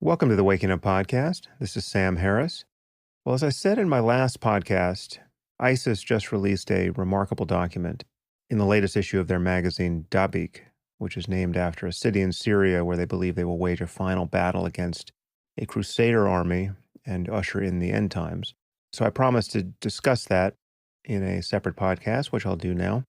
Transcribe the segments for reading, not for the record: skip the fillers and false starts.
Welcome to the Waking Up Podcast. This is Sam Harris. Well, as I said in my last podcast, ISIS just released a remarkable document in the latest issue of their magazine, Dabiq, which is named after a city in Syria where they believe they will wage a final battle against a crusader army and usher in the end times. So I promised to discuss that in a separate podcast, which I'll do now.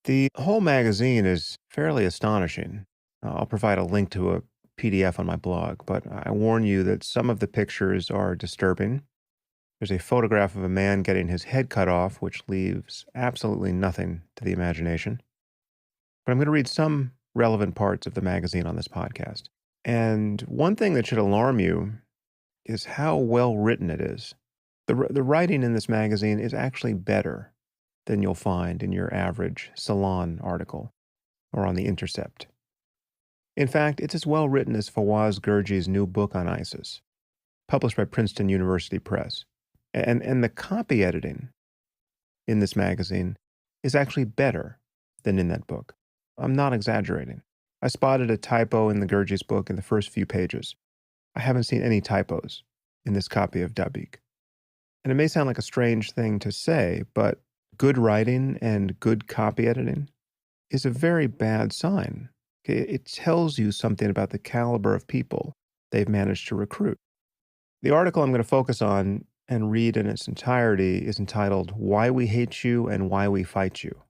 The whole magazine is fairly astonishing. I'll provide a link to a PDF on my blog, but I warn you that some of the pictures are disturbing. There's a photograph of a man getting his head cut off, which leaves absolutely nothing to the imagination. But I'm going to read some relevant parts of the magazine on this podcast. And one thing that should alarm you is how well written it is. The writing in this magazine is actually better than you'll find in your average Salon article or on The Intercept. In fact, it's as well written as Fawaz Gurji's new book on ISIS, published by Princeton University Press. And the copy editing in this magazine is actually better than in that book. I'm not exaggerating. I spotted a typo in the Gurji's book in the first few pages. I haven't seen any typos in this copy of Dabiq. And it may sound like a strange thing to say, but good writing and good copy editing is a very bad sign. It tells you something about the caliber of people they've managed to recruit. The article I'm going to focus on and read in its entirety is entitled Why We Hate You and Why We Fight You.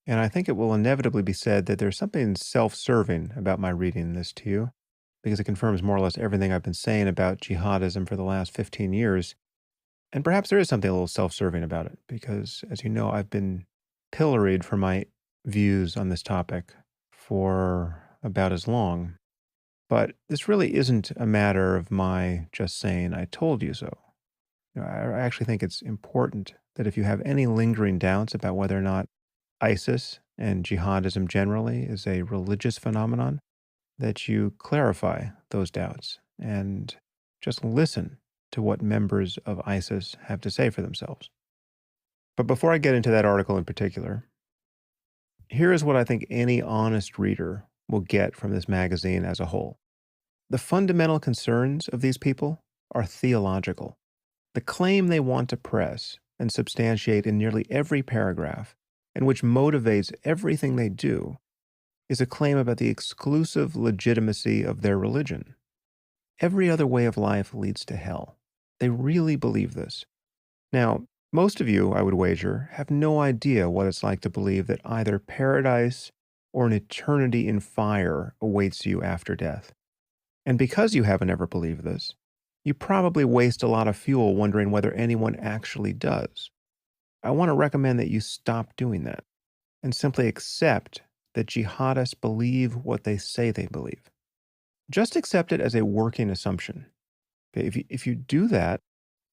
And I think it will inevitably be said that there's something self-serving about my reading this to you, because it confirms more or less everything I've been saying about jihadism for the last 15 years. And perhaps there is something a little self-serving about it, because, as you know, I've been pilloried for my views on this topic for about as long. But this really isn't a matter of my just saying, I told you so. I actually think it's important that if you have any lingering doubts about whether or not ISIS and jihadism generally is a religious phenomenon, that you clarify those doubts and just listen to what members of ISIS have to say for themselves. But before I get into that article in particular, here is what I think any honest reader will get from this magazine as a whole. The fundamental concerns of these people are theological. The claim they want to press and substantiate in nearly every paragraph, and which motivates everything they do, is a claim about the exclusive legitimacy of their religion. Every other way of life leads to hell. They really believe this. Now, most of you, I would wager, have no idea what it's like to believe that either paradise or an eternity in fire awaits you after death. And because you haven't ever believed this, you probably waste a lot of fuel wondering whether anyone actually does. I want to recommend that you stop doing that and simply accept that jihadists believe what they say they believe. Just accept it as a working assumption. Okay, if you do that,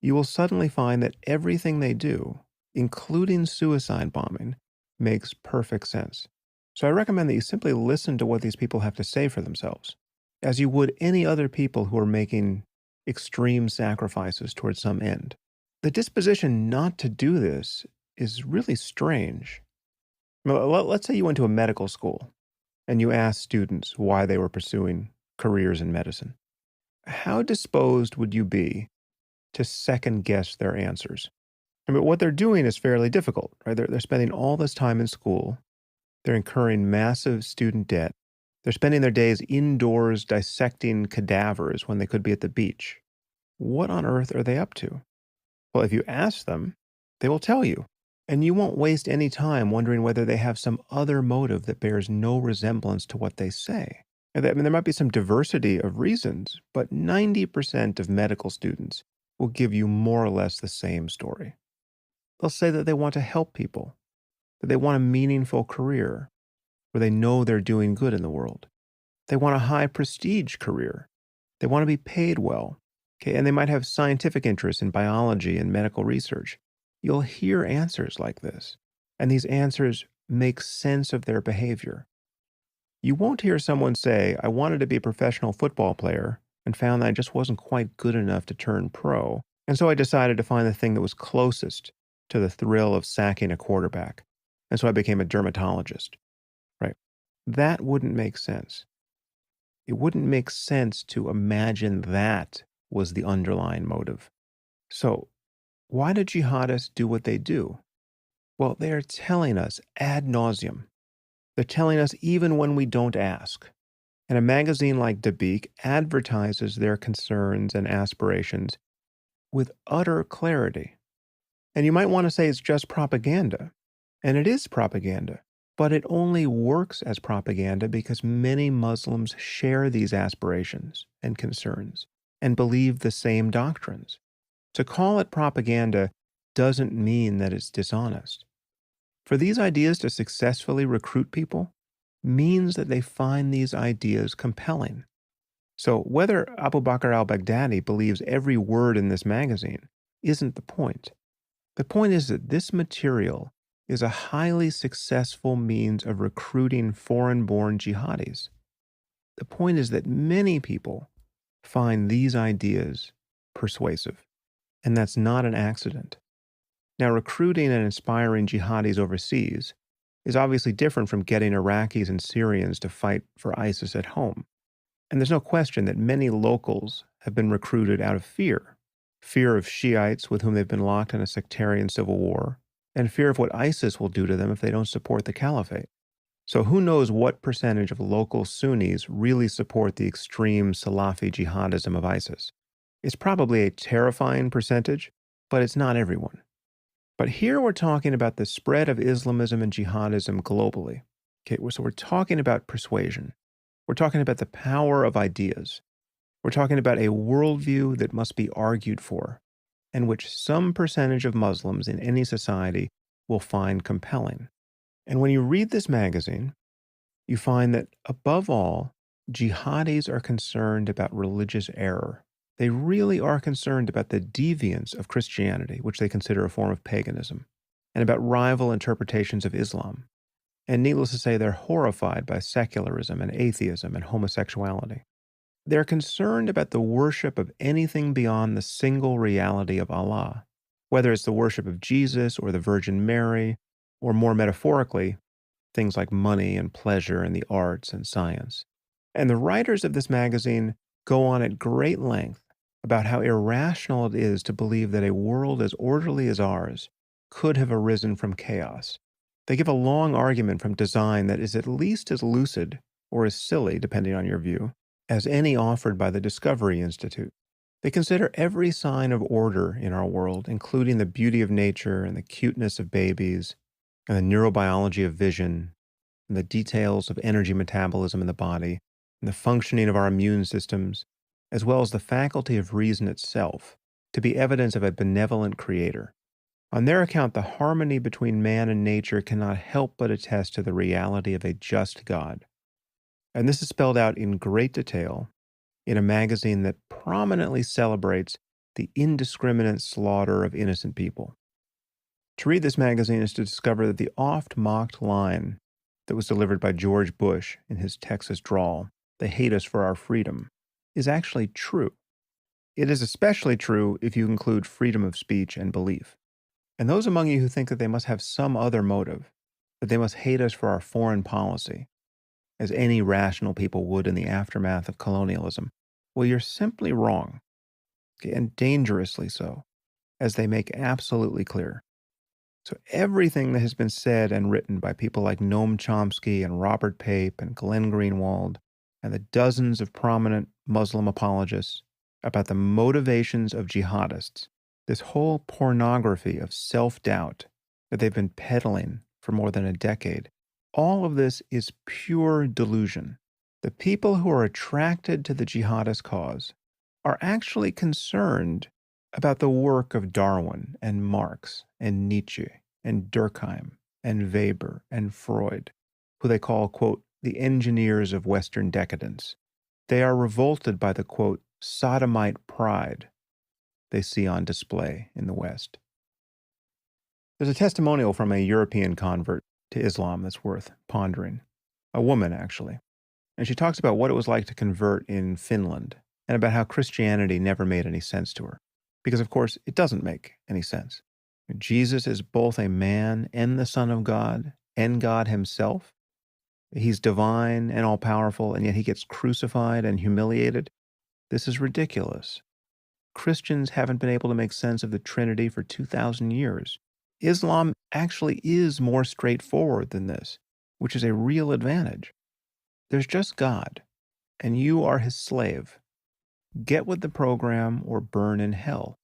you will suddenly find that everything they do, including suicide bombing, makes perfect sense. So I recommend that you simply listen to what these people have to say for themselves, as you would any other people who are making extreme sacrifices towards some end. The disposition not to do this is really strange. Let's say you went to a medical school and you asked students why they were pursuing careers in medicine. How disposed would you be to second guess their answers? I mean, what they're doing is fairly difficult, right? They're spending all this time in school. They're incurring massive student debt. They're spending their days indoors dissecting cadavers when they could be at the beach. What on earth are they up to? Well, if you ask them, they will tell you. And you won't waste any time wondering whether they have some other motive that bears no resemblance to what they say. I mean, there might be some diversity of reasons, but 90% of medical students will give you more or less the same story. They'll say that they want to help people, that they want a meaningful career, where they know they're doing good in the world. They want a high prestige career. They want to be paid well. Okay, and they might have scientific interests in biology and medical research. You'll hear answers like this, and these answers make sense of their behavior. You won't hear someone say, I wanted to be a professional football player and found that I just wasn't quite good enough to turn pro, and so I decided to find the thing that was closest to the thrill of sacking a quarterback, and so I became a dermatologist. Right? That wouldn't make sense. It wouldn't make sense to imagine that was the underlying motive. So, why do jihadists do what they do? Well, they're telling us ad nauseum. They're telling us even when we don't ask. And a magazine like Dabiq advertises their concerns and aspirations with utter clarity. And you might want to say it's just propaganda. And it is propaganda. But it only works as propaganda because many Muslims share these aspirations and concerns and believe the same doctrines. To call it propaganda doesn't mean that it's dishonest. For these ideas to successfully recruit people means that they find these ideas compelling. So whether Abu Bakr al-Baghdadi believes every word in this magazine isn't the point. The point is that this material is a highly successful means of recruiting foreign-born jihadis. The point is that many people find these ideas persuasive, and that's not an accident. Now, recruiting and inspiring jihadis overseas is obviously different from getting Iraqis and Syrians to fight for ISIS at home. And there's no question that many locals have been recruited out of fear. Fear of Shiites with whom they've been locked in a sectarian civil war, and fear of what ISIS will do to them if they don't support the caliphate. So who knows what percentage of local Sunnis really support the extreme Salafi jihadism of ISIS? It's probably a terrifying percentage, but it's not everyone. But here we're talking about the spread of Islamism and jihadism globally. Okay, so we're talking about persuasion. We're talking about the power of ideas. We're talking about a worldview that must be argued for, and which some percentage of Muslims in any society will find compelling. And when you read this magazine, you find that, above all, jihadis are concerned about religious error. They really are concerned about the deviance of Christianity, which they consider a form of paganism, and about rival interpretations of Islam. And needless to say, they're horrified by secularism and atheism and homosexuality. They're concerned about the worship of anything beyond the single reality of Allah, whether it's the worship of Jesus or the Virgin Mary, or more metaphorically, things like money and pleasure and the arts and science. And the writers of this magazine go on at great length about how irrational it is to believe that a world as orderly as ours could have arisen from chaos. They give a long argument from design that is at least as lucid, or as silly, depending on your view, as any offered by the Discovery Institute. They consider every sign of order in our world, including the beauty of nature and the cuteness of babies, and the neurobiology of vision, and the details of energy metabolism in the body, and the functioning of our immune systems, as well as the faculty of reason itself, to be evidence of a benevolent creator. On their account, the harmony between man and nature cannot help but attest to the reality of a just God. And this is spelled out in great detail in a magazine that prominently celebrates the indiscriminate slaughter of innocent people. To read this magazine is to discover that the oft-mocked line that was delivered by George Bush in his Texas drawl, "They hate us for our freedom," is actually true. It is especially true if you include freedom of speech and belief. And those among you who think that they must have some other motive, that they must hate us for our foreign policy, as any rational people would in the aftermath of colonialism, well, you're simply wrong, okay, and dangerously so, as they make absolutely clear. So everything that has been said and written by people like Noam Chomsky and Robert Pape and Glenn Greenwald and the dozens of prominent Muslim apologists about the motivations of jihadists, this whole pornography of self-doubt that they've been peddling for more than a decade, all of this is pure delusion. The people who are attracted to the jihadist cause are actually concerned about the work of Darwin and Marx and Nietzsche and Durkheim and Weber and Freud, who they call, quote, the engineers of Western decadence. They are revolted by the, quote, sodomite pride they see on display in the West. There's a testimonial from a European convert to Islam that's worth pondering. A woman, actually. And she talks about what it was like to convert in Finland and about how Christianity never made any sense to her. Because, of course, it doesn't make any sense. Jesus is both a man and the Son of God and God himself. He's divine and all-powerful, and yet he gets crucified and humiliated. This is ridiculous. Christians haven't been able to make sense of the Trinity for 2,000 years. Islam actually is more straightforward than this, which is a real advantage. There's just God, and you are his slave. Get with the program or burn in hell.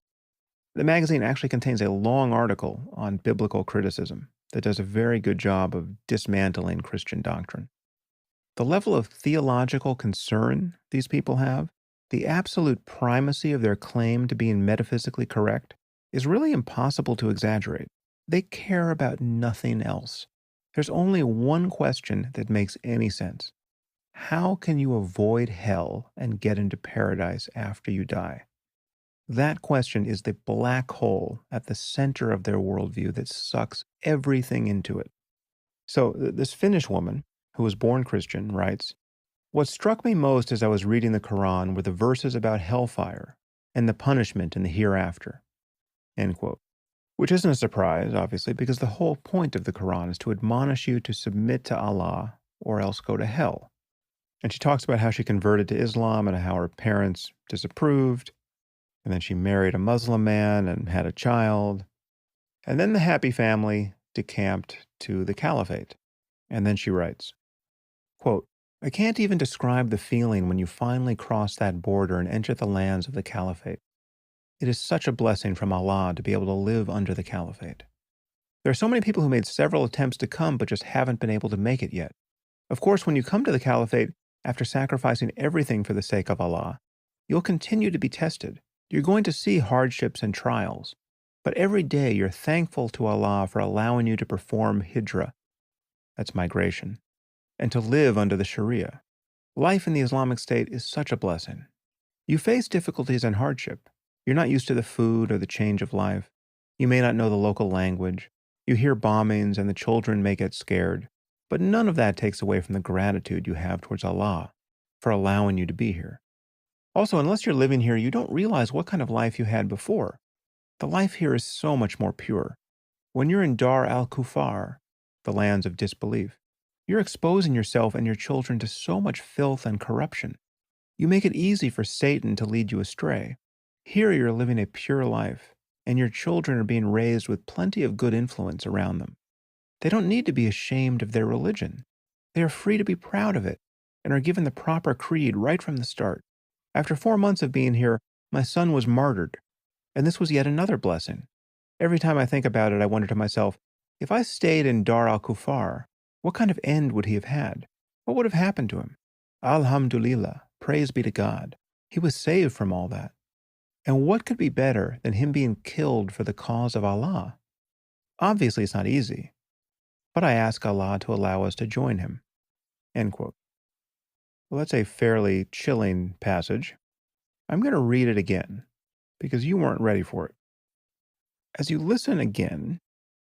The magazine actually contains a long article on biblical criticism that does a very good job of dismantling Christian doctrine. The level of theological concern these people have, the absolute primacy of their claim to being metaphysically correct, is really impossible to exaggerate. They care about nothing else. There's only one question that makes any sense. How can you avoid hell and get into paradise after you die? That question is the black hole at the center of their worldview that sucks everything into it. So, this Finnish woman, who was born Christian, writes, "What struck me most as I was reading the Quran were the verses about hellfire and the punishment in the hereafter." End quote. Which isn't a surprise, obviously, because the whole point of the Quran is to admonish you to submit to Allah or else go to hell. And she talks about how she converted to Islam and how her parents disapproved. And then she married a Muslim man and had a child. And then the happy family decamped to the caliphate. And then she writes, quote, "I can't even describe the feeling when you finally cross that border and enter the lands of the caliphate. It is such a blessing from Allah to be able to live under the caliphate. There are so many people who made several attempts to come but just haven't been able to make it yet. Of course, when you come to the caliphate, after sacrificing everything for the sake of Allah, you'll continue to be tested. You're going to see hardships and trials. But every day you're thankful to Allah for allowing you to perform hijrah, that's migration, and to live under the Sharia. Life in the Islamic State is such a blessing. You face difficulties and hardship. You're not used to the food or the change of life. You may not know the local language. You hear bombings and the children may get scared. But none of that takes away from the gratitude you have towards Allah for allowing you to be here. Also, unless you're living here, you don't realize what kind of life you had before. The life here is so much more pure. When you're in Dar al-Kufar, the lands of disbelief, you're exposing yourself and your children to so much filth and corruption. You make it easy for Satan to lead you astray. Here you're living a pure life, and your children are being raised with plenty of good influence around them. They don't need to be ashamed of their religion. They are free to be proud of it and are given the proper creed right from the start. After 4 months of being here, my son was martyred, and this was yet another blessing. Every time I think about it, I wonder to myself, if I stayed in Dar al-Kufar, what kind of end would he have had? What would have happened to him? Alhamdulillah, praise be to God. He was saved from all that. And what could be better than him being killed for the cause of Allah? Obviously, it's not easy. But I ask Allah to allow us to join him." End quote. Well, that's a fairly chilling passage. I'm going to read it again, because you weren't ready for it. As you listen again,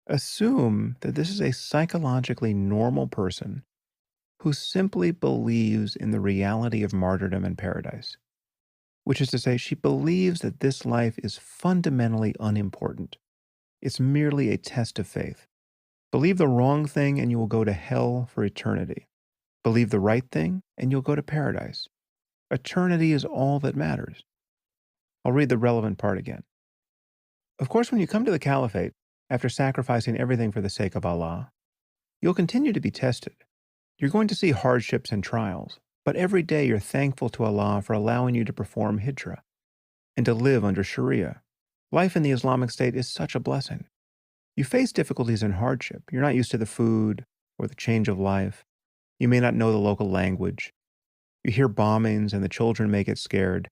assume that this is a psychologically normal person who simply believes in the reality of martyrdom and paradise, which is to say, she believes that this life is fundamentally unimportant. It's merely a test of faith. Believe the wrong thing and you will go to hell for eternity. Believe the right thing and you'll go to paradise. Eternity is all that matters. I'll read the relevant part again. Of course, when you come to the caliphate, after sacrificing everything for the sake of Allah, you'll continue to be tested. You're going to see hardships and trials, but every day you're thankful to Allah for allowing you to perform hijrah and to live under Sharia. Life in the Islamic State is such a blessing. You face difficulties and hardship. You're not used to the food or the change of life. You may not know the local language. You hear bombings and the children may get scared.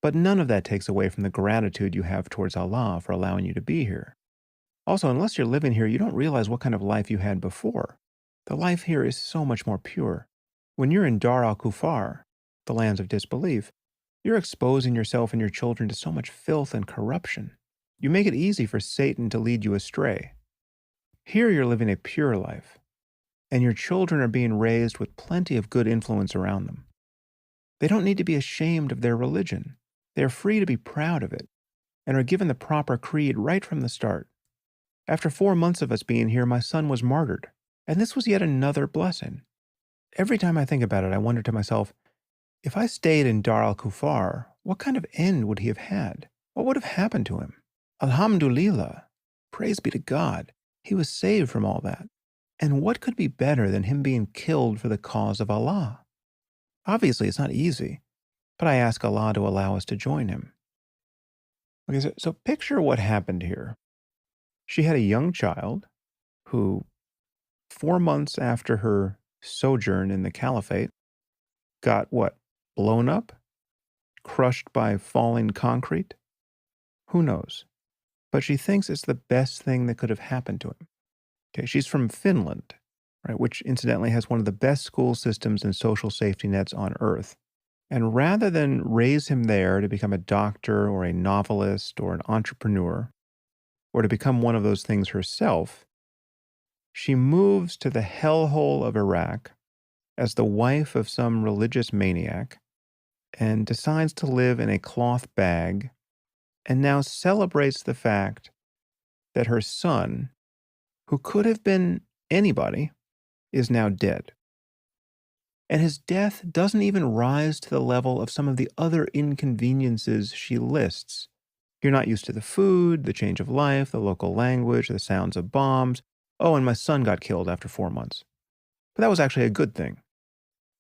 But none of that takes away from the gratitude you have towards Allah for allowing you to be here. Also, unless you're living here, you don't realize what kind of life you had before. The life here is so much more pure. When you're in Dar al-Kufar, the lands of disbelief, you're exposing yourself and your children to so much filth and corruption. You make it easy for Satan to lead you astray. Here you're living a pure life, and your children are being raised with plenty of good influence around them. They don't need to be ashamed of their religion. They are free to be proud of it, and are given the proper creed right from the start. After 4 months of us being here, my son was martyred, and this was yet another blessing. Every time I think about it, I wonder to myself, if I stayed in Dar al Kufar, what kind of end would he have had? What would have happened to him? Alhamdulillah, praise be to God, he was saved from all that. And what could be better than him being killed for the cause of Allah? Obviously, it's not easy, but I ask Allah to allow us to join him. Okay, so picture what happened here. She had a young child who, 4 months after her sojourn in the caliphate, got what? Blown up? Crushed by falling concrete? Who knows? But she thinks it's the best thing that could have happened to him. Okay, she's from Finland, right, which incidentally has one of the best school systems and social safety nets on earth. And rather than raise him there to become a doctor or a novelist or an entrepreneur, or to become one of those things herself, she moves to the hellhole of Iraq as the wife of some religious maniac and decides to live in a cloth bag and now celebrates the fact that her son, who could have been anybody, is now dead. And his death doesn't even rise to the level of some of the other inconveniences she lists. You're not used to the food, the change of life, the local language, the sounds of bombs. Oh, and my son got killed after 4 months. But that was actually a good thing.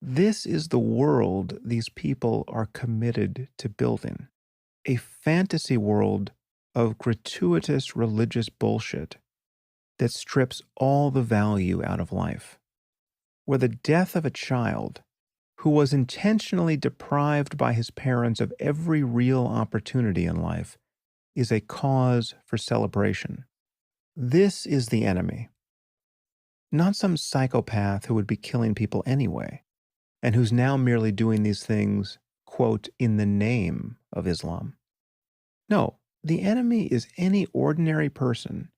This is the world these people are committed to building. A fantasy world of gratuitous religious bullshit that strips all the value out of life, where the death of a child who was intentionally deprived by his parents of every real opportunity in life is a cause for celebration. This is the enemy, not some psychopath who would be killing people anyway, and who's now merely doing these things, quote, in the name of Islam. No, the enemy is any ordinary person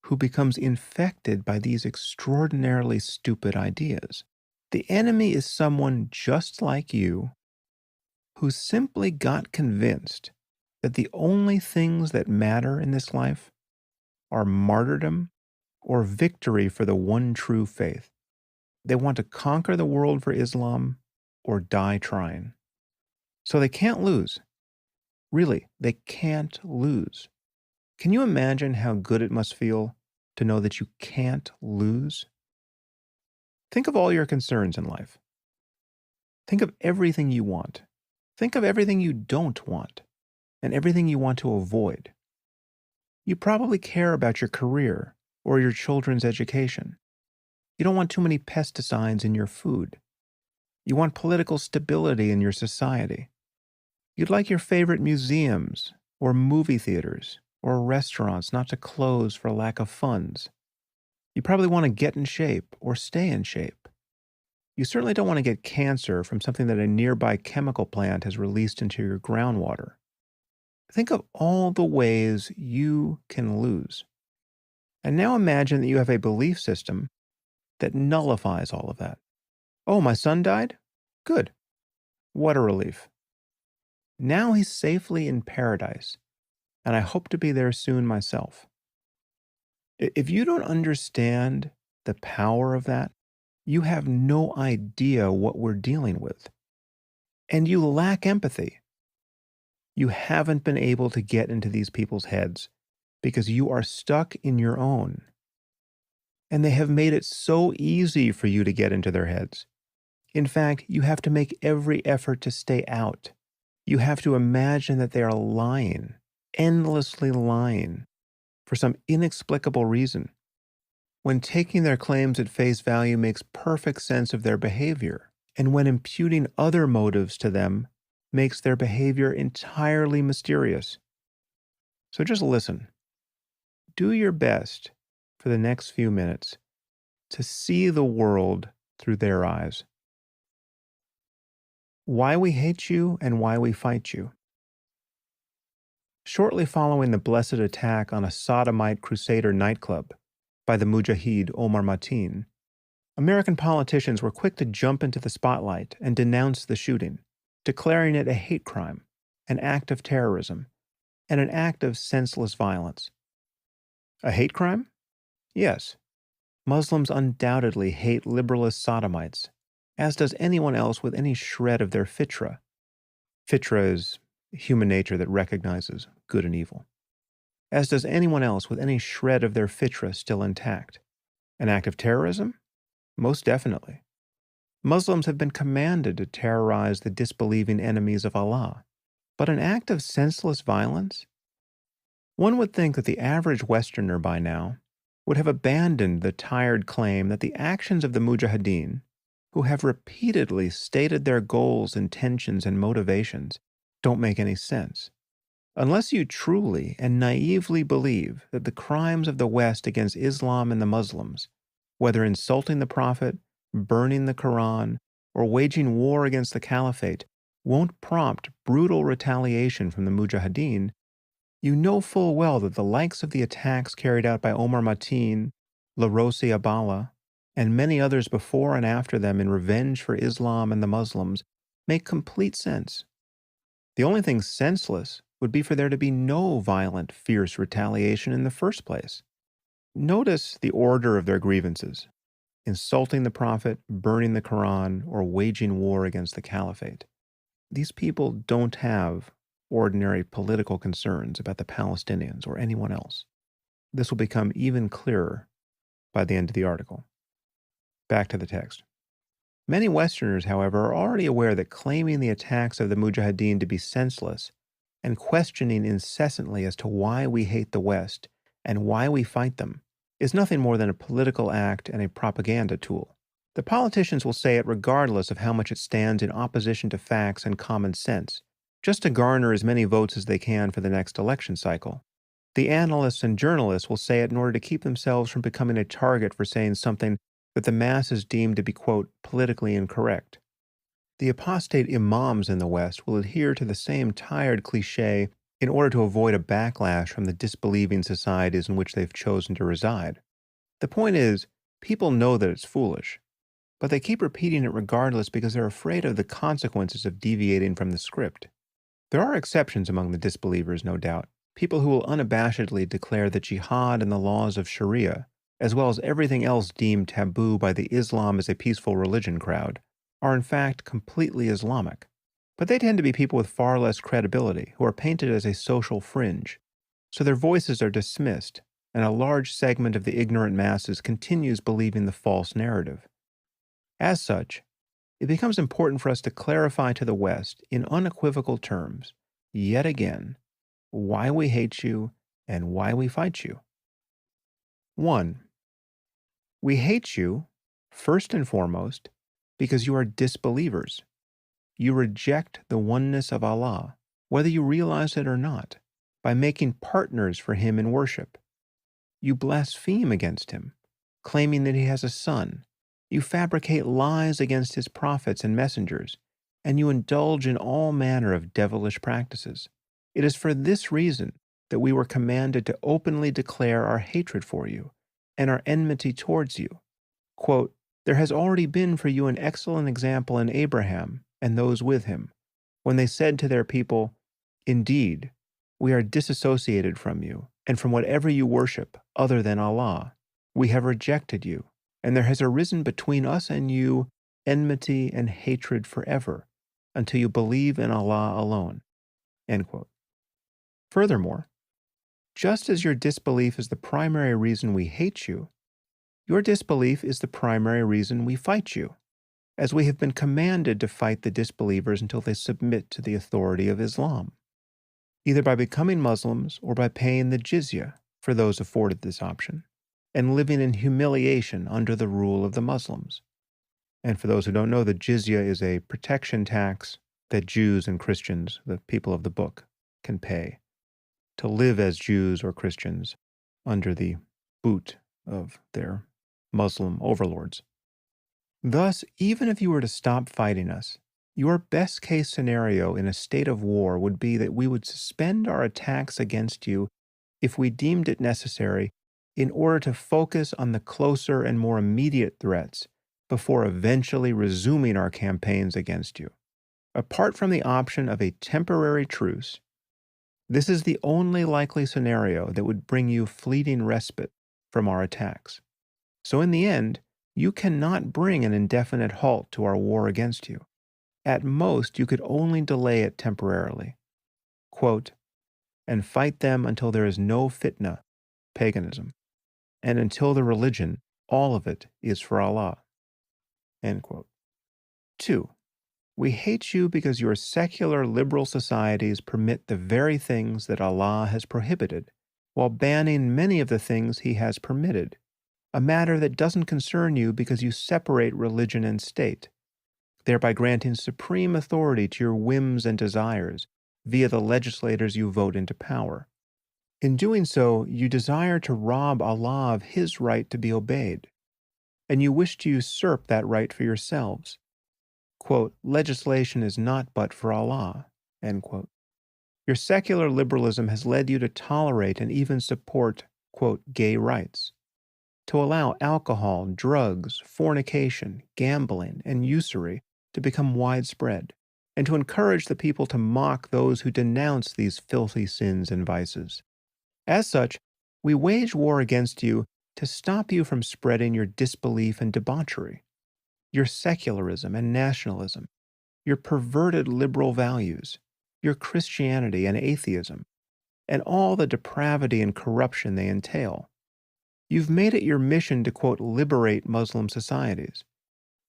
who becomes infected by these extraordinarily stupid ideas. The enemy is someone just like you who simply got convinced that the only things that matter in this life are martyrdom or victory for the one true faith. They want to conquer the world for Islam or die trying. So they can't lose. Really, they can't lose. Can you imagine how good it must feel to know that you can't lose? Think of all your concerns in life. Think of everything you want. Think of everything you don't want and everything you want to avoid. You probably care about your career or your children's education. You don't want too many pesticides in your food. You want political stability in your society. You'd like your favorite museums or movie theaters or restaurants not to close for lack of funds. You probably want to get in shape or stay in shape. You certainly don't want to get cancer from something that a nearby chemical plant has released into your groundwater. Think of all the ways you can lose. And now imagine that you have a belief system that nullifies all of that. Oh, my son died? Good. What a relief. Now he's safely in paradise, and I hope to be there soon myself. If you don't understand the power of that, you have no idea what we're dealing with. And you lack empathy. You haven't been able to get into these people's heads because you are stuck in your own. And they have made it so easy for you to get into their heads. In fact, you have to make every effort to stay out. You have to imagine that they are lying, endlessly lying, for some inexplicable reason, when taking their claims at face value makes perfect sense of their behavior, and when imputing other motives to them makes their behavior entirely mysterious. So just listen. Do your best for the next few minutes to see the world through their eyes. Why we hate you and why we fight you. Shortly following the blessed attack on a sodomite crusader nightclub by the Mujahid Omar Mateen, American politicians were quick to jump into the spotlight and denounce the shooting, declaring it a hate crime, an act of terrorism, and an act of senseless violence. A hate crime? Yes. Muslims undoubtedly hate liberalist sodomites, as does anyone else with any shred of their fitra. Fitra is human nature that recognizes good and evil. As does anyone else with any shred of their fitra still intact. An act of terrorism? Most definitely. Muslims have been commanded to terrorize the disbelieving enemies of Allah. But an act of senseless violence? One would think that the average Westerner by now would have abandoned the tired claim that the actions of the Mujahideen, who have repeatedly stated their goals, intentions, and motivations, don't make any sense. Unless you truly and naively believe that the crimes of the West against Islam and the Muslims, whether insulting the Prophet, burning the Quran, or waging war against the Caliphate, won't prompt brutal retaliation from the Mujahideen, you know full well that the likes of the attacks carried out by Omar Mateen, Larosi Abala, and many others before and after them in revenge for Islam and the Muslims make complete sense. The only thing senseless would be for there to be no violent, fierce retaliation in the first place. Notice the order of their grievances: insulting the Prophet, burning the Quran, or waging war against the Caliphate. These people don't have ordinary political concerns about the Palestinians or anyone else. This will become even clearer by the end of the article. Back to the text. Many Westerners, however, are already aware that claiming the attacks of the Mujahideen to be senseless and questioning incessantly as to why we hate the West and why we fight them is nothing more than a political act and a propaganda tool. The politicians will say it regardless of how much it stands in opposition to facts and common sense, just to garner as many votes as they can for the next election cycle. The analysts and journalists will say it in order to keep themselves from becoming a target for saying something that the masses deem to be, quote, politically incorrect. The apostate imams in the West will adhere to the same tired cliché in order to avoid a backlash from the disbelieving societies in which they've chosen to reside. The point is, people know that it's foolish, but they keep repeating it regardless because they're afraid of the consequences of deviating from the script. There are exceptions among the disbelievers, no doubt, people who will unabashedly declare that jihad and the laws of Sharia, as well as everything else deemed taboo by the Islam as a peaceful religion crowd, are in fact completely Islamic. But they tend to be people with far less credibility, who are painted as a social fringe, so their voices are dismissed, and a large segment of the ignorant masses continues believing the false narrative. As such, it becomes important for us to clarify to the West, in unequivocal terms, yet again, why we hate you and why we fight you. 1. We hate you, first and foremost, because you are disbelievers. You reject the oneness of Allah, whether you realize it or not, by making partners for Him in worship. You blaspheme against Him, claiming that He has a son. You fabricate lies against His prophets and messengers, and you indulge in all manner of devilish practices. It is for this reason that we were commanded to openly declare our hatred for you and our enmity towards you. Quote, there has already been for you an excellent example in Abraham and those with him, when they said to their people, indeed, we are disassociated from you and from whatever you worship other than Allah. We have rejected you, and there has arisen between us and you enmity and hatred forever, until you believe in Allah alone. End quote. Furthermore, just as your disbelief is the primary reason we hate you, your disbelief is the primary reason we fight you, as we have been commanded to fight the disbelievers until they submit to the authority of Islam, either by becoming Muslims or by paying the jizya for those afforded this option, and living in humiliation under the rule of the Muslims. And for those who don't know, the jizya is a protection tax that Jews and Christians, the people of the book, can pay to live as Jews or Christians under the boot of their Muslim overlords. Thus, even if you were to stop fighting us, your best case scenario in a state of war would be that we would suspend our attacks against you if we deemed it necessary in order to focus on the closer and more immediate threats before eventually resuming our campaigns against you. Apart from the option of a temporary truce, this is the only likely scenario that would bring you fleeting respite from our attacks. So in the end, you cannot bring an indefinite halt to our war against you. At most, you could only delay it temporarily. Quote, and fight them until there is no fitna, paganism, and until the religion, all of it, is for Allah. End quote. 2. We hate you because your secular liberal societies permit the very things that Allah has prohibited, while banning many of the things He has permitted, a matter that doesn't concern you because you separate religion and state, thereby granting supreme authority to your whims and desires via the legislators you vote into power. In doing so, you desire to rob Allah of His right to be obeyed, and you wish to usurp that right for yourselves. Quote, legislation is not but for Allah. End quote. Your secular liberalism has led you to tolerate and even support, quote, gay rights, to allow alcohol, drugs, fornication, gambling, and usury to become widespread, and to encourage the people to mock those who denounce these filthy sins and vices. As such, we wage war against you to stop you from spreading your disbelief and debauchery, your secularism and nationalism, your perverted liberal values, your Christianity and atheism, and all the depravity and corruption they entail. You've made it your mission to, quote, liberate Muslim societies.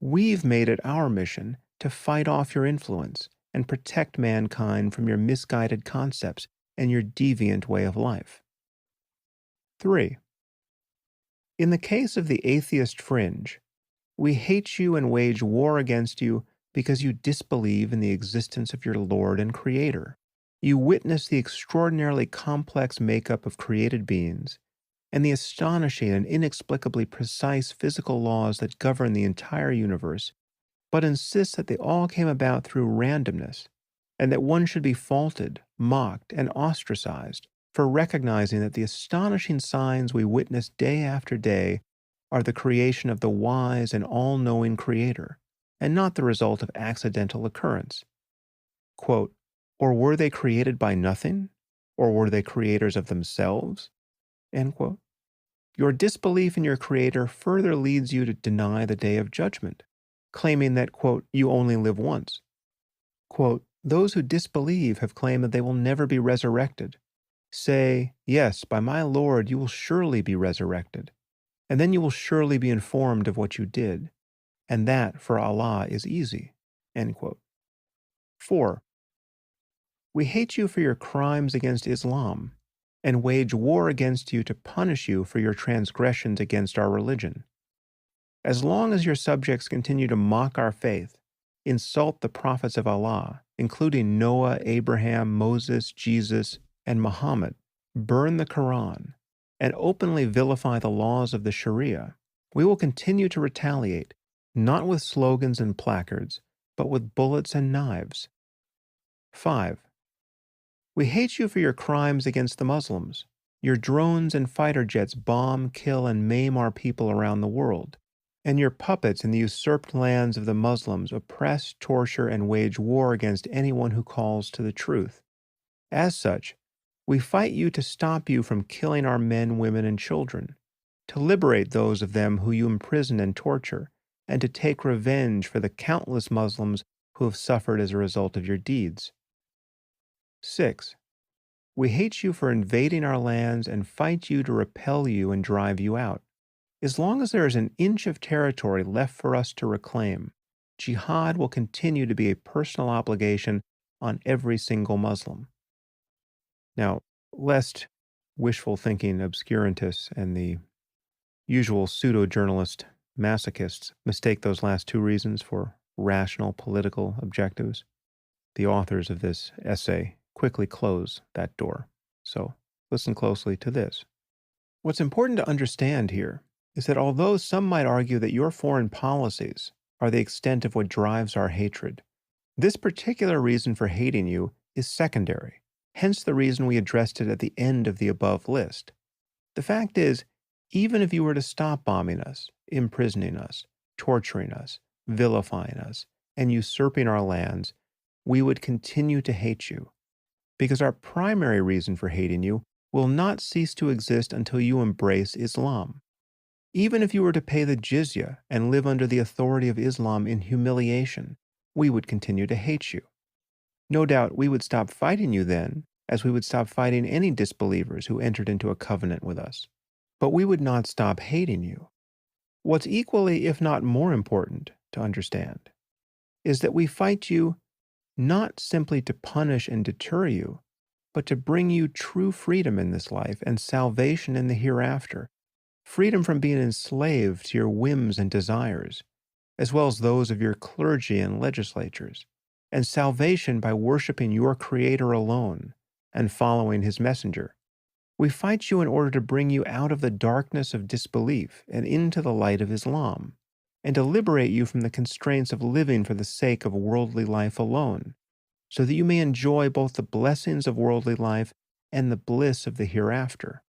We've made it our mission to fight off your influence and protect mankind from your misguided concepts and your deviant way of life. 3. In the case of the atheist fringe, we hate you and wage war against you because you disbelieve in the existence of your Lord and Creator. You witness the extraordinarily complex makeup of created beings and the astonishing and inexplicably precise physical laws that govern the entire universe, but insist that they all came about through randomness, and that one should be faulted, mocked, and ostracized for recognizing that the astonishing signs we witness day after day are the creation of the wise and all-knowing Creator, and not the result of accidental occurrence. Quote, or were they created by nothing? Or were they creators of themselves? End quote. Your disbelief in your Creator further leads you to deny the day of judgment, claiming that, quote, you only live once. Quote, those who disbelieve have claimed that they will never be resurrected. Say, yes, by my Lord you will surely be resurrected, and then you will surely be informed of what you did, and that for Allah is easy. End quote. 4. We hate you for your crimes against Islam, and wage war against you to punish you for your transgressions against our religion. As long as your subjects continue to mock our faith, insult the prophets of Allah, including Noah, Abraham, Moses, Jesus, and Muhammad, burn the Quran, and openly vilify the laws of the Sharia, we will continue to retaliate, not with slogans and placards, but with bullets and knives. 5. We hate you for your crimes against the Muslims. Your drones and fighter jets bomb, kill, and maim our people around the world, and your puppets in the usurped lands of the Muslims oppress, torture, and wage war against anyone who calls to the truth. As such, we fight you to stop you from killing our men, women, and children, to liberate those of them who you imprison and torture, and to take revenge for the countless Muslims who have suffered as a result of your deeds. 6. We hate you for invading our lands and fight you to repel you and drive you out. As long as there is an inch of territory left for us to reclaim, jihad will continue to be a personal obligation on every single Muslim. Now, lest wishful thinking obscurantists and the usual pseudo-journalist masochists mistake those last two reasons for rational political objectives, the authors of this essay quickly close that door. So listen closely to this. What's important to understand here is that although some might argue that your foreign policies are the extent of what drives our hatred, this particular reason for hating you is secondary, hence the reason we addressed it at the end of the above list. The fact is, even if you were to stop bombing us, imprisoning us, torturing us, vilifying us, and usurping our lands, we would continue to hate you, because our primary reason for hating you will not cease to exist until you embrace Islam. Even if you were to pay the jizya and live under the authority of Islam in humiliation, we would continue to hate you. No doubt we would stop fighting you then, as we would stop fighting any disbelievers who entered into a covenant with us. But we would not stop hating you. What's equally, if not more important, to understand is that we fight you not simply to punish and deter you, but to bring you true freedom in this life and salvation in the hereafter, freedom from being enslaved to your whims and desires, as well as those of your clergy and legislatures, and salvation by worshiping your Creator alone and following His messenger. We fight you in order to bring you out of the darkness of disbelief and into the light of Islam, and to liberate you from the constraints of living for the sake of worldly life alone, so that you may enjoy both the blessings of worldly life and the bliss of the hereafter.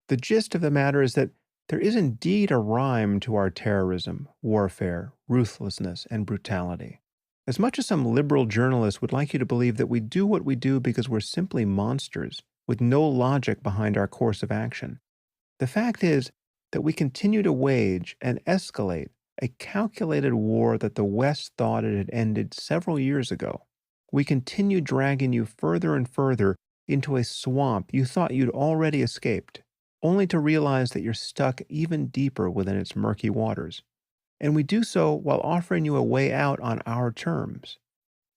The gist of the matter is that there is indeed a rhyme to our terrorism, warfare, ruthlessness, and brutality. As much as some liberal journalists would like you to believe that we do what we do because we're simply monsters, with no logic behind our course of action, the fact is that we continue to wage and escalate a calculated war that the West thought it had ended several years ago. We continue dragging you further and further into a swamp you thought you'd already escaped, only to realize that you're stuck even deeper within its murky waters. And we do so while offering you a way out on our terms.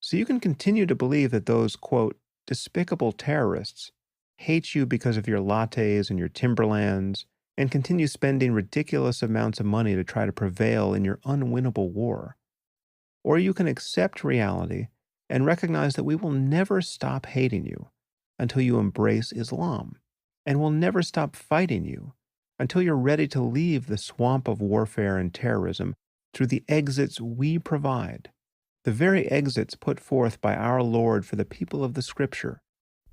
So you can continue to believe that those, quote, despicable terrorists hate you because of your lattes and your timberlands, and continue spending ridiculous amounts of money to try to prevail in your unwinnable war. Or you can accept reality and recognize that we will never stop hating you until you embrace Islam, and will never stop fighting you until you're ready to leave the swamp of warfare and terrorism through the exits we provide, the very exits put forth by our Lord for the people of the Scripture,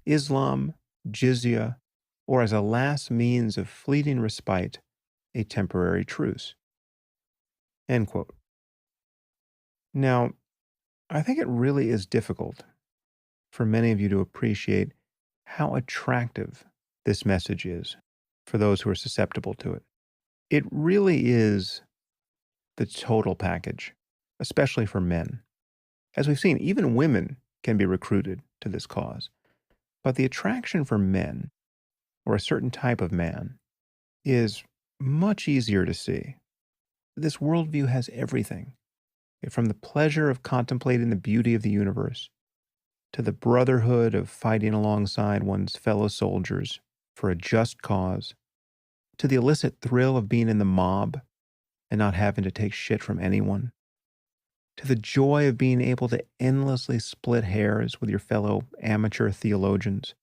Islam, jizya, or as a last means of fleeting respite, a temporary truce. End quote. Now, I think it really is difficult for many of you to appreciate how attractive this message is for those who are susceptible to it. It really is the total package, especially for men. As we've seen, even women can be recruited to this cause. But the attraction for men, or a certain type of man, is much easier to see. This worldview has everything, from the pleasure of contemplating the beauty of the universe, to the brotherhood of fighting alongside one's fellow soldiers for a just cause, to the illicit thrill of being in the mob and not having to take shit from anyone, to the joy of being able to endlessly split hairs with your fellow amateur theologians.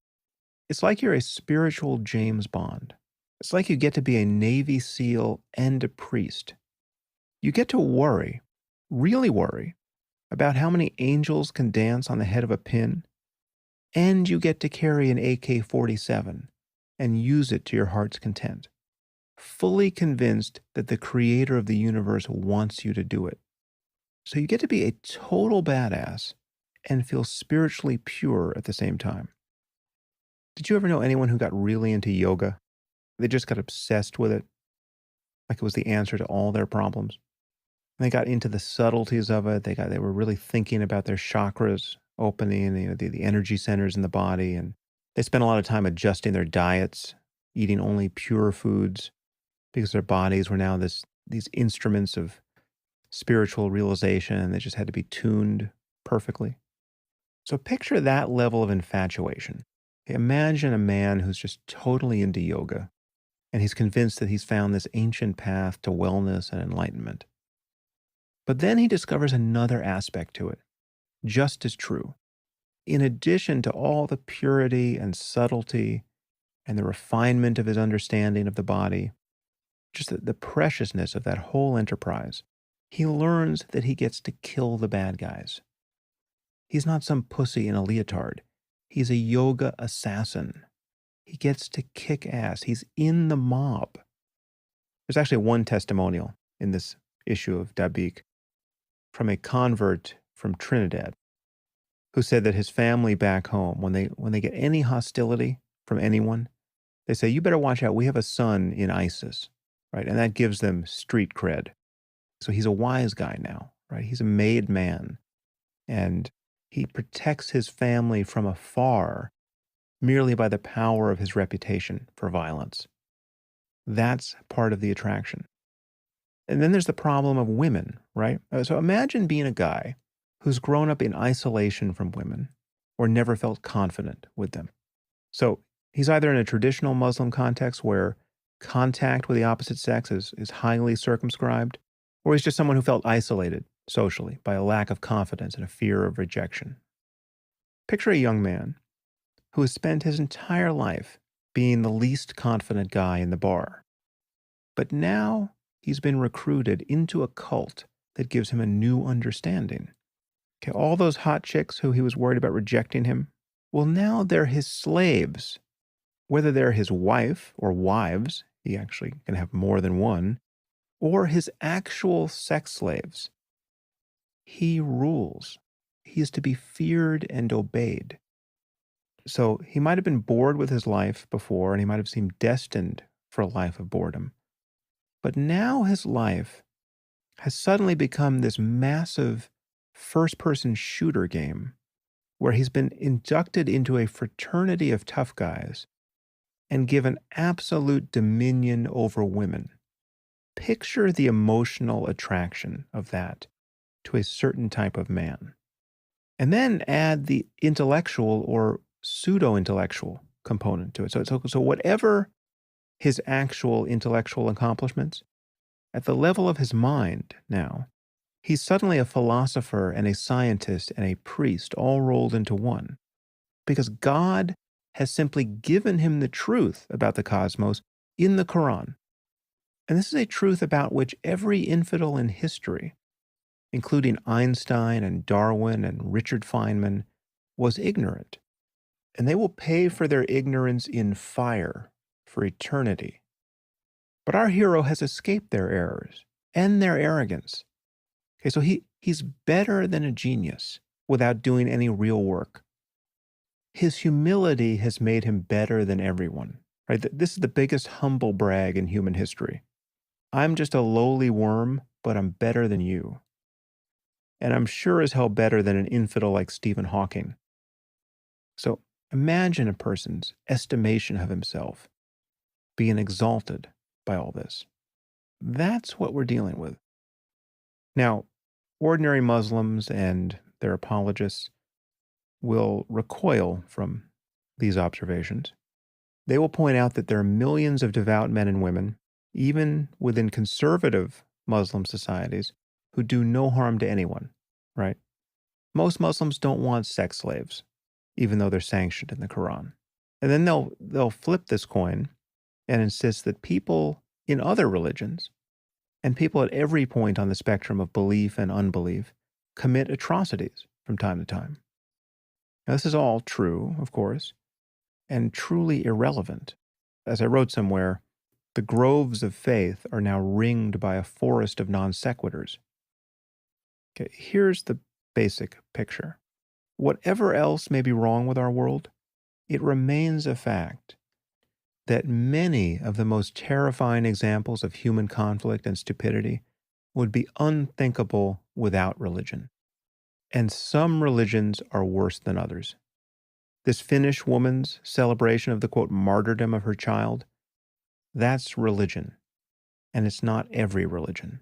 It's like you're a spiritual James Bond. It's like you get to be a Navy SEAL and a priest. You get to worry, really worry, about how many angels can dance on the head of a pin, and you get to carry an AK-47 and use it to your heart's content, fully convinced that the creator of the universe wants you to do it. So you get to be a total badass and feel spiritually pure at the same time. Did you ever know anyone who got really into yoga? They just got obsessed with it, like it was the answer to all their problems. And they got into the subtleties of it. They were really thinking about their chakras opening, the energy centers in the body, and they spent a lot of time adjusting their diets, eating only pure foods, because their bodies were now these instruments of spiritual realization, and they just had to be tuned perfectly. So picture that level of infatuation. Imagine a man who's just totally into yoga, and he's convinced that he's found this ancient path to wellness and enlightenment. But then he discovers another aspect to it, just as true. In addition to all the purity and subtlety and the refinement of his understanding of the body, just the preciousness of that whole enterprise, he learns that he gets to kill the bad guys. He's not some pussy in a leotard. He's a yoga assassin. He gets to kick ass. He's in the mob. There's actually one testimonial in this issue of Dabiq from a convert from Trinidad who said that his family back home, when they get any hostility from anyone, they say, "You better watch out. We have a son in ISIS." right? And that gives them street cred. So he's a wise guy now, right? He's a made man, and he protects his family from afar merely by the power of his reputation for violence. That's part of the attraction. And then there's the problem of women, right? So imagine being a guy who's grown up in isolation from women or never felt confident with them. So he's either in a traditional Muslim context where contact with the opposite sex is highly circumscribed, or he's just someone who felt isolated socially by a lack of confidence and a fear of rejection. Picture a young man who has spent his entire life being the least confident guy in the bar. But now he's been recruited into a cult that gives him a new understanding. Okay, all those hot chicks who he was worried about rejecting him, well, now they're his slaves. Whether they're his wife or wives, he actually can have more than one, or his actual sex slaves. He rules. He is to be feared and obeyed. So he might have been bored with his life before, and he might have seemed destined for a life of boredom. But now his life has suddenly become this massive first-person shooter game where he's been inducted into a fraternity of tough guys and given absolute dominion over women. Picture the emotional attraction of that to a certain type of man. And then add the intellectual or pseudo-intellectual component to it. So whatever his actual intellectual accomplishments, at the level of his mind now, he's suddenly a philosopher and a scientist and a priest all rolled into one. Because God has simply given him the truth about the cosmos in the Quran. And this is a truth about which every infidel in history, including Einstein and Darwin and Richard Feynman, was ignorant. And they will pay for their ignorance in fire for eternity. But our hero has escaped their errors and their arrogance. Okay, so he's better than a genius without doing any real work. His humility has made him better than everyone. Right? This is the biggest humble brag in human history. I'm just a lowly worm, but I'm better than you. And I'm sure as hell better than an infidel like Stephen Hawking. So imagine a person's estimation of himself being exalted by all this. That's what we're dealing with. Now, ordinary Muslims and their apologists will recoil from these observations. They will point out that there are millions of devout men and women, even within conservative Muslim societies, who do no harm to anyone, right? Most Muslims don't want sex slaves, even though they're sanctioned in the Quran. And then they'll flip this coin and insist that people in other religions and people at every point on the spectrum of belief and unbelief commit atrocities from time to time. Now, this is all true, of course, and truly irrelevant. As I wrote somewhere, the groves of faith are now ringed by a forest of non sequiturs. Okay, here's the basic picture. Whatever else may be wrong with our world, it remains a fact that many of the most terrifying examples of human conflict and stupidity would be unthinkable without religion. And some religions are worse than others. This Finnish woman's celebration of the, quote, martyrdom of her child, that's religion. And it's not every religion.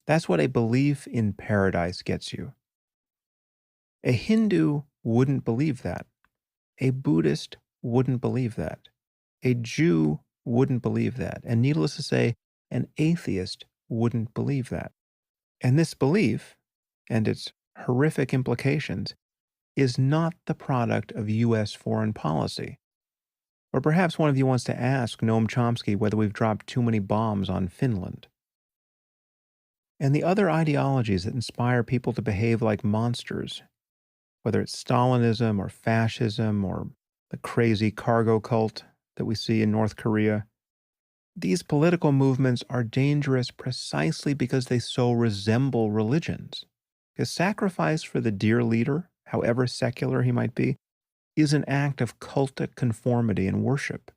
That's what a belief in paradise gets you. A Hindu wouldn't believe that. A Buddhist wouldn't believe that. A Jew wouldn't believe that. And needless to say, an atheist wouldn't believe that. And this belief, and its horrific implications, is not the product of U.S. foreign policy. Or perhaps one of you wants to ask Noam Chomsky whether we've dropped too many bombs on Finland. And the other ideologies that inspire people to behave like monsters, whether it's Stalinism or fascism or the crazy cargo cult that we see in North Korea, these political movements are dangerous precisely because they so resemble religions. Because sacrifice for the dear leader, however secular he might be, is an act of cultic conformity and worship.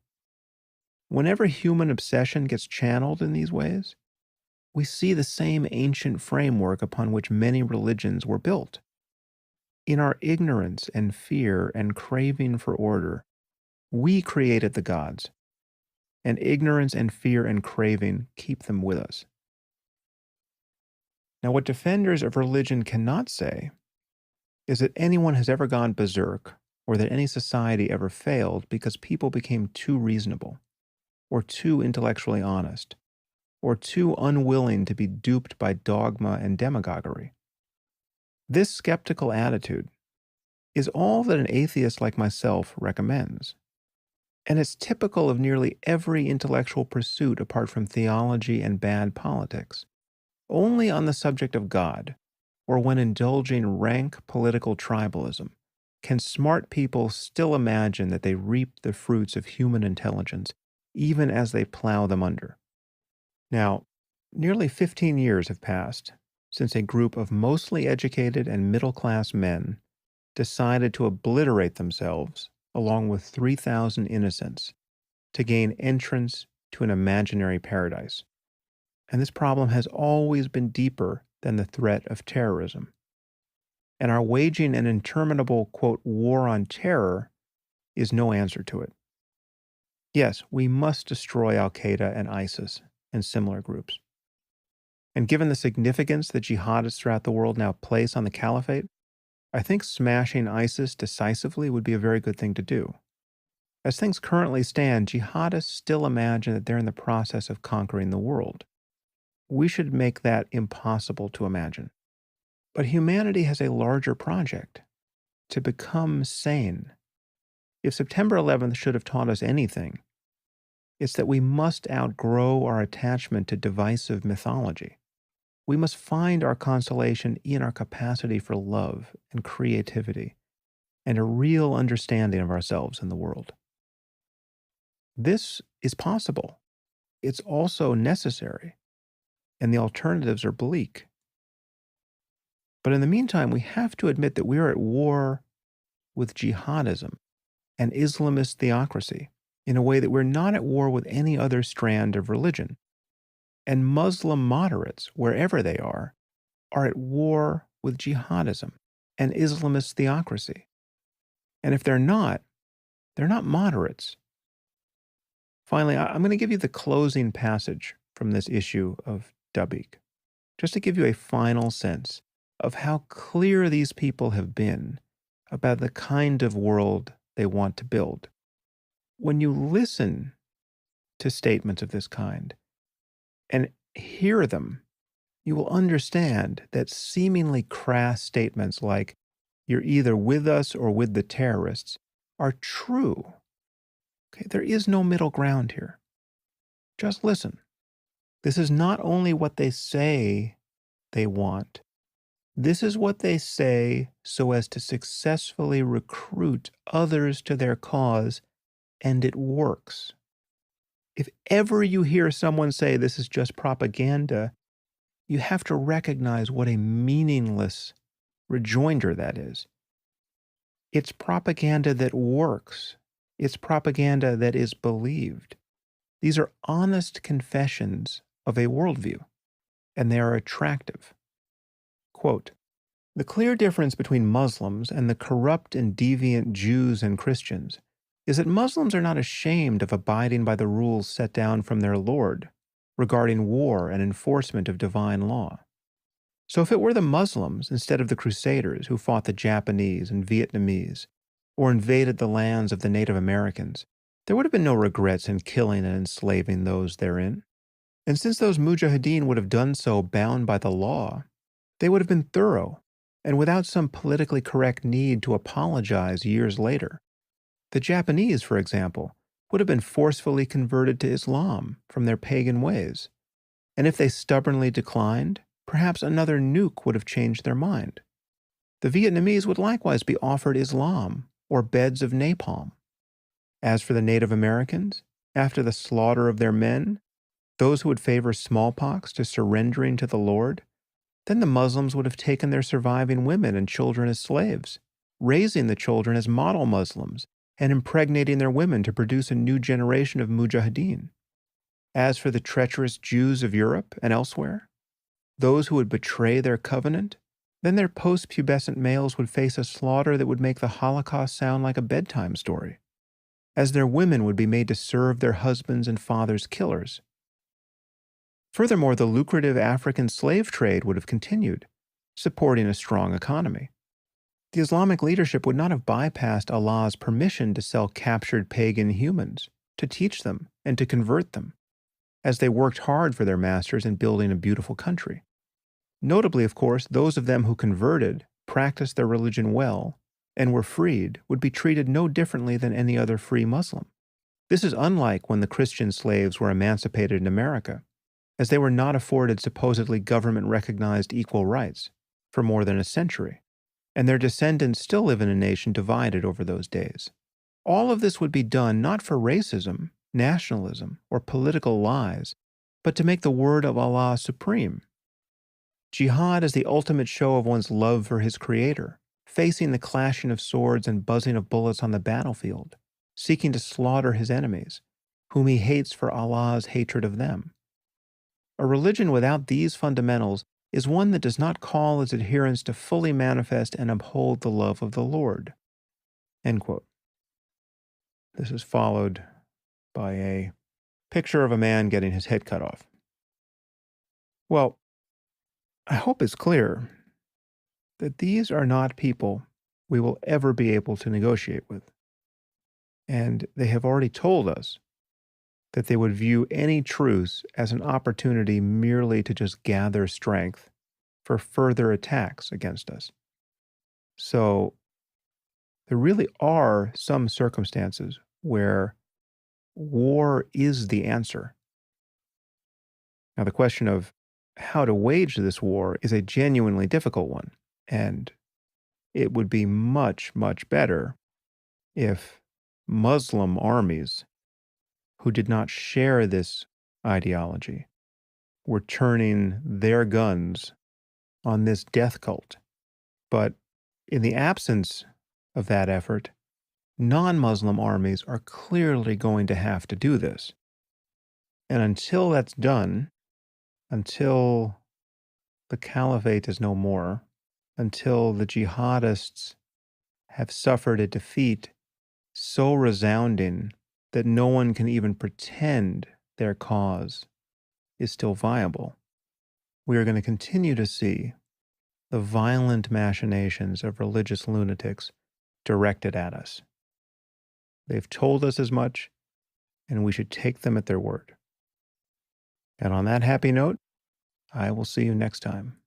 Whenever human obsession gets channeled in these ways, we see the same ancient framework upon which many religions were built. In our ignorance and fear and craving for order, we created the gods, and ignorance and fear and craving keep them with us. Now, what defenders of religion cannot say is that anyone has ever gone berserk or that any society ever failed because people became too reasonable or too intellectually honest or too unwilling to be duped by dogma and demagoguery. This skeptical attitude is all that an atheist like myself recommends. And it's typical of nearly every intellectual pursuit apart from theology and bad politics. Only on the subject of God, or when indulging rank political tribalism, can smart people still imagine that they reap the fruits of human intelligence, even as they plow them under. Now, nearly 15 years have passed since a group of mostly educated and middle-class men decided to obliterate themselves along with 3,000 innocents to gain entrance to an imaginary paradise. And this problem has always been deeper than the threat of terrorism. And our waging an interminable, quote, war on terror is no answer to it. Yes, we must destroy Al-Qaeda and ISIS and similar groups. And given the significance that jihadists throughout the world now place on the caliphate, I think smashing ISIS decisively would be a very good thing to do. As things currently stand, jihadists still imagine that they're in the process of conquering the world. We should make that impossible to imagine. But humanity has a larger project: to become sane. If September 11th should have taught us anything, it's that we must outgrow our attachment to divisive mythology. We must find our consolation in our capacity for love and creativity and a real understanding of ourselves and the world. This is possible. It's also necessary, and the alternatives are bleak. But in the meantime, we have to admit that we are at war with jihadism and Islamist theocracy in a way that we're not at war with any other strand of religion. And Muslim moderates, wherever they are at war with jihadism and Islamist theocracy. And if they're not moderates. Finally, I'm going to give you the closing passage from this issue of Dabiq, just to give you a final sense of how clear these people have been about the kind of world they want to build. When you listen to statements of this kind and hear them, you will understand that seemingly crass statements like, "You're either with us or with the terrorists," are true. Okay, there is no middle ground here. Just listen. This is not only what they say they want. This is what they say so as to successfully recruit others to their cause, and it works. If ever you hear someone say this is just propaganda, you have to recognize what a meaningless rejoinder that is. It's propaganda that works. It's propaganda that is believed. These are honest confessions of a worldview, and they are attractive. Quote, "The clear difference between Muslims and the corrupt and deviant Jews and Christians is that Muslims are not ashamed of abiding by the rules set down from their Lord regarding war and enforcement of divine law. So if it were the Muslims instead of the Crusaders who fought the Japanese and Vietnamese or invaded the lands of the Native Americans, there would have been no regrets in killing and enslaving those therein. And since those mujahideen would have done so bound by the law, they would have been thorough and without some politically correct need to apologize years later. The Japanese, for example, would have been forcefully converted to Islam from their pagan ways. And if they stubbornly declined, perhaps another nuke would have changed their mind. The Vietnamese would likewise be offered Islam or beds of napalm. As for the Native Americans, after the slaughter of their men, those who would favor smallpox to surrendering to the Lord, then the Muslims would have taken their surviving women and children as slaves, raising the children as model Muslims and impregnating their women to produce a new generation of mujahideen. As for the treacherous Jews of Europe and elsewhere, those who would betray their covenant, then their post-pubescent males would face a slaughter that would make the Holocaust sound like a bedtime story, as their women would be made to serve their husbands' and fathers' killers. Furthermore, the lucrative African slave trade would have continued, supporting a strong economy. The Islamic leadership would not have bypassed Allah's permission to sell captured pagan humans, to teach them and to convert them, as they worked hard for their masters in building a beautiful country. Notably, of course, those of them who converted, practiced their religion well, and were freed would be treated no differently than any other free Muslim. This is unlike when the Christian slaves were emancipated in America, as they were not afforded supposedly government-recognized equal rights for more than a century, and their descendants still live in a nation divided over those days. All of this would be done not for racism, nationalism, or political lies, but to make the word of Allah supreme. Jihad is the ultimate show of one's love for his Creator, facing the clashing of swords and buzzing of bullets on the battlefield, seeking to slaughter his enemies, whom he hates for Allah's hatred of them. A religion without these fundamentals is one that does not call its adherents to fully manifest and uphold the love of the Lord. End quote. This is followed by a picture of a man getting his head cut off. Well, I hope it's clear that these are not people we will ever be able to negotiate with. And they have already told us that they would view any truce as an opportunity merely to just gather strength for further attacks against us. So there really are some circumstances where war is the answer. Now, the question of how to wage this war is a genuinely difficult one, and it would be much, much better if Muslim armies who did not share this ideology were turning their guns on this death cult. But in the absence of that effort, non-Muslim armies are clearly going to have to do this. And until that's done, until the caliphate is no more, until the jihadists have suffered a defeat so resounding that no one can even pretend their cause is still viable, we are going to continue to see the violent machinations of religious lunatics directed at us. They've told us as much, and we should take them at their word. And on that happy note, I will see you next time.